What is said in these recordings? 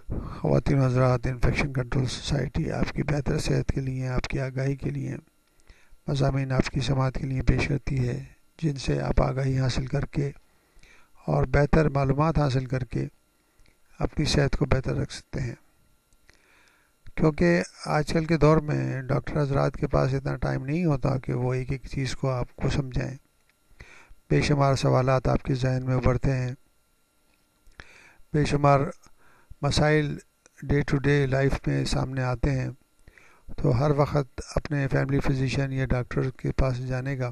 خواتین و حضرات، انفیکشن کنٹرول سوسائٹی آپ کی بہتر صحت کے لیے، آپ کی آگاہی کے لیے مضامین آپ کی سماعت کے لیے پیش کرتی ہے، جن سے آپ آگاہی حاصل کر کے اور بہتر معلومات حاصل کر کے اپنی صحت کو بہتر رکھ سکتے ہیں۔ کیونکہ آج کل کے دور میں ڈاکٹر حضرات کے پاس اتنا ٹائم نہیں ہوتا کہ وہ ایک ایک چیز کو آپ کو سمجھائیں۔ بے شمار سوالات آپ کے ذہن میں ابھرتے ہیں، بے شمار مسائل ڈے ٹو ڈے لائف میں سامنے آتے ہیں، تو ہر وقت اپنے فیملی فزیشین یا ڈاکٹر کے پاس جانے کا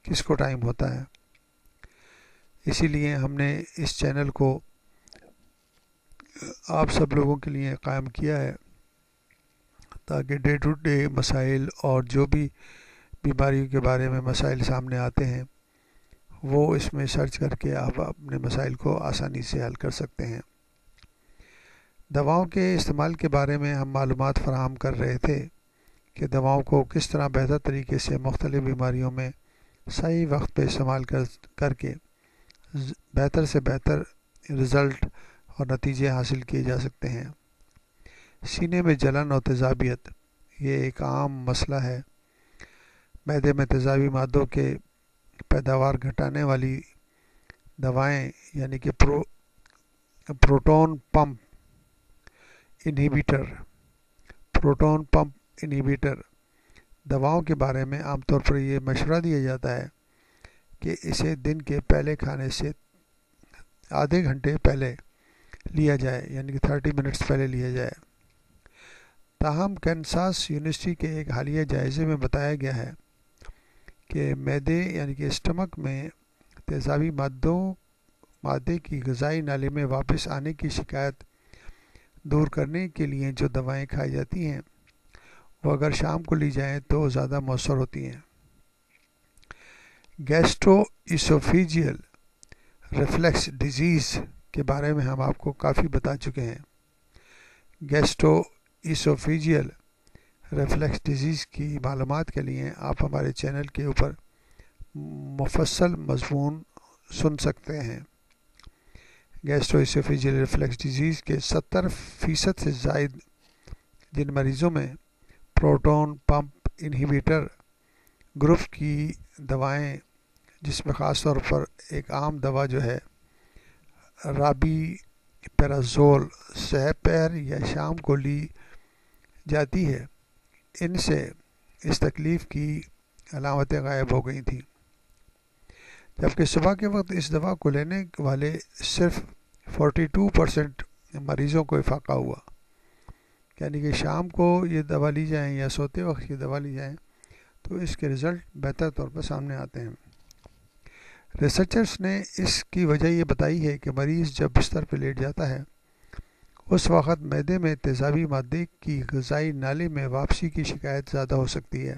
کس کو ٹائم ہوتا ہے؟ اسی لیے ہم نے اس چینل کو آپ سب لوگوں کے لیے قائم کیا ہے، تاکہ ڈے ٹو ڈے مسائل اور جو بھی بیماریوں کے بارے میں مسائل سامنے آتے ہیں وہ اس میں سرچ کر کے آپ اپنے مسائل کو آسانی سے حل کر سکتے ہیں۔ دواؤں کے استعمال کے بارے میں ہم معلومات فراہم کر رہے تھے کہ دواؤں کو کس طرح بہتر طریقے سے مختلف بیماریوں میں صحیح وقت پہ استعمال کر کے بہتر سے بہتر رزلٹ اور نتیجے حاصل کیے جا سکتے ہیں۔ سینے میں جلن اور تیزابیت یہ ایک عام مسئلہ ہے۔ معدے میں تیزابی مادوں کے پیداوار گھٹانے والی دوائیں یعنی کہ پروٹون پمپ انہیبیٹر دواؤں کے بارے میں عام طور پر یہ مشورہ دیا جاتا ہے کہ اسے دن کے پہلے کھانے سے آدھے گھنٹے پہلے لیا جائے، یعنی کہ 30 منٹس پہلے لیا جائے۔ تاہم کینساس یونیورسٹی کے ایک حالیہ جائزے میں بتایا گیا ہے کہ معدے یعنی کہ اسٹمک میں تیزابی مادے کی غذائی نالی میں واپس آنے کی شکایت دور کرنے کے لیے جو دوائیں کھائی جاتی ہیں وہ اگر شام کو لی جائیں تو زیادہ مؤثر ہوتی ہیں۔ گیسٹرو ایسوفیجیل ریفلیکس ڈیزیز کے بارے میں ہم آپ کو کافی بتا چکے ہیں۔ گیسٹرو ایسوفیجیل ریفلیکس ڈیزیز کی معلومات کے لیے آپ ہمارے چینل کے اوپر مفصل مضمون سن سکتے ہیں۔ گیسٹرو ایسوفیجیل ریفلیکس ڈیزیز کے 70% سے زائد جن مریضوں میں پروٹون پمپ انہیبیٹر گروپ کی دوائیں، جس میں خاص طور پر ایک عام دوا جو ہے رابی پیرازول صبح پہر یا شام کو لی جاتی ہے، ان سے اس تکلیف کی علامتیں غائب ہو گئی تھیں، جبکہ صبح کے وقت اس دوا کو لینے والے صرف 42% مریضوں کو افاقہ ہوا۔ یعنی کہ شام کو یہ دوا لی جائیں یا سوتے وقت یہ دوا لی جائیں تو اس کے رزلٹ بہتر طور پر سامنے آتے ہیں۔ ریسرچرز نے اس کی وجہ یہ بتائی ہے کہ مریض جب بستر پہ لیٹ جاتا ہے اس وقت معدے میں تیزابی مادے کی غذائی نالی میں واپسی کی شکایت زیادہ ہو سکتی ہے،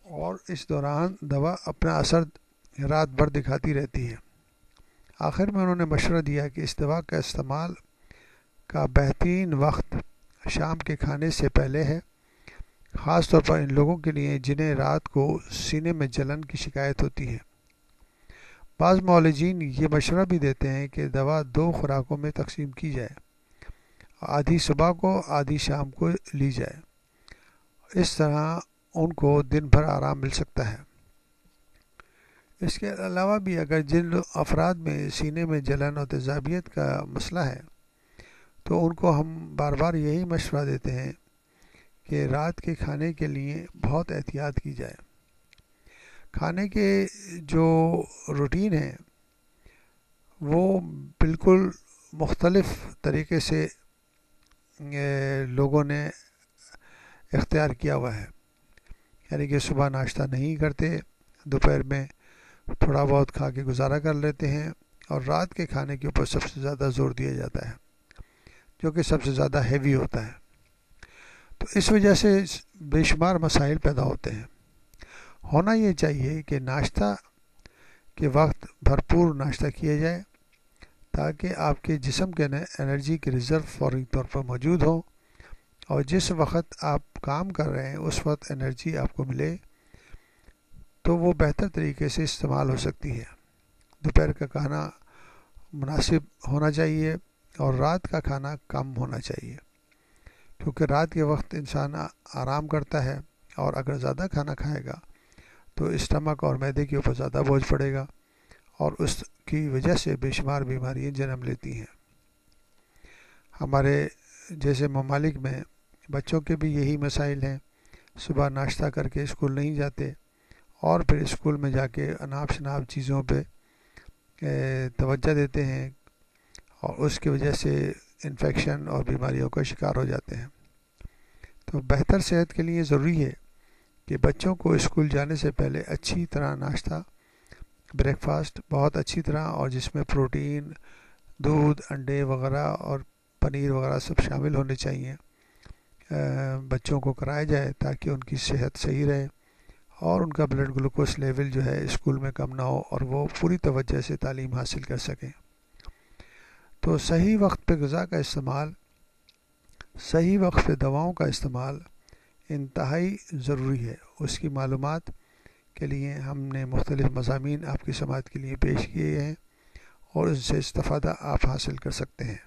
اور اس دوران دوا اپنا اثر رات بھر دکھاتی رہتی ہے۔ آخر میں انہوں نے مشورہ دیا کہ اس دوا کا استعمال کا بہترین وقت شام کے کھانے سے پہلے ہے، خاص طور پر ان لوگوں کے لیے جنہیں رات کو سینے میں جلن کی شکایت ہوتی ہے۔ بعض معالجین یہ مشورہ بھی دیتے ہیں کہ دوا 2 خوراکوں میں تقسیم کی جائے، آدھی صبح کو آدھی شام کو لی جائے، اس طرح ان کو دن بھر آرام مل سکتا ہے۔ اس کے علاوہ بھی اگر جن افراد میں سینے میں جلن اور تیزابیت کا مسئلہ ہے تو ان کو ہم بار بار یہی مشورہ دیتے ہیں کہ رات کے کھانے کے لیے بہت احتیاط کی جائے۔ کھانے کے جو روٹین ہے وہ بالکل مختلف طریقے سے لوگوں نے اختیار کیا ہوا ہے، یعنی کہ صبح ناشتہ نہیں کرتے، دوپہر میں تھوڑا بہت کھا کے گزارا کر لیتے ہیں، اور رات کے کھانے کے اوپر سب سے زیادہ زور دیا جاتا ہے جو کہ سب سے زیادہ ہیوی ہوتا ہے۔ تو اس وجہ سے بے شمار مسائل پیدا ہوتے ہیں۔ ہونا یہ چاہیے کہ ناشتہ کے وقت بھرپور ناشتہ کیا جائے تاکہ آپ کے جسم کے انرجی کے ریزرو فوری طور پر موجود ہو، اور جس وقت آپ کام کر رہے ہیں اس وقت انرجی آپ کو ملے تو وہ بہتر طریقے سے استعمال ہو سکتی ہے۔ دوپہر کا کھانا مناسب ہونا چاہیے، اور رات کا کھانا کم ہونا چاہیے، کیونکہ رات کے وقت انسان آرام کرتا ہے، اور اگر زیادہ کھانا کھائے گا تو اسٹمک اور معدے کے اوپر زیادہ بوجھ پڑے گا، اور اس کی وجہ سے بے شمار بیماریاں جنم لیتی ہیں۔ ہمارے جیسے ممالک میں بچوں کے بھی یہی مسائل ہیں، صبح ناشتہ کر کے اسکول نہیں جاتے، اور پھر اسکول میں جا کے اناپ شناپ چیزوں پہ توجہ دیتے ہیں، اور اس کی وجہ سے انفیکشن اور بیماریوں کا شکار ہو جاتے ہیں۔ تو بہتر صحت کے لیے ضروری ہے کہ بچوں کو اسکول جانے سے پہلے اچھی طرح ناشتہ، بریک فاسٹ بہت اچھی طرح، اور جس میں پروٹین، دودھ، انڈے وغیرہ اور پنیر وغیرہ سب شامل ہونے چاہیے، بچوں کو کرایا جائے تاکہ ان کی صحت صحیح رہے، اور ان کا بلڈ گلوکوز لیول جو ہے اسکول میں کم نہ ہو، اور وہ پوری توجہ سے تعلیم حاصل کر سکیں۔ تو صحیح وقت پہ غذا کا استعمال، صحیح وقت پہ دواؤں کا استعمال انتہائی ضروری ہے۔ اس کی معلومات کے لیے ہم نے مختلف مضامین آپ کی سماعت کے لیے پیش کیے ہیں، اور اس سے استفادہ آپ حاصل کر سکتے ہیں۔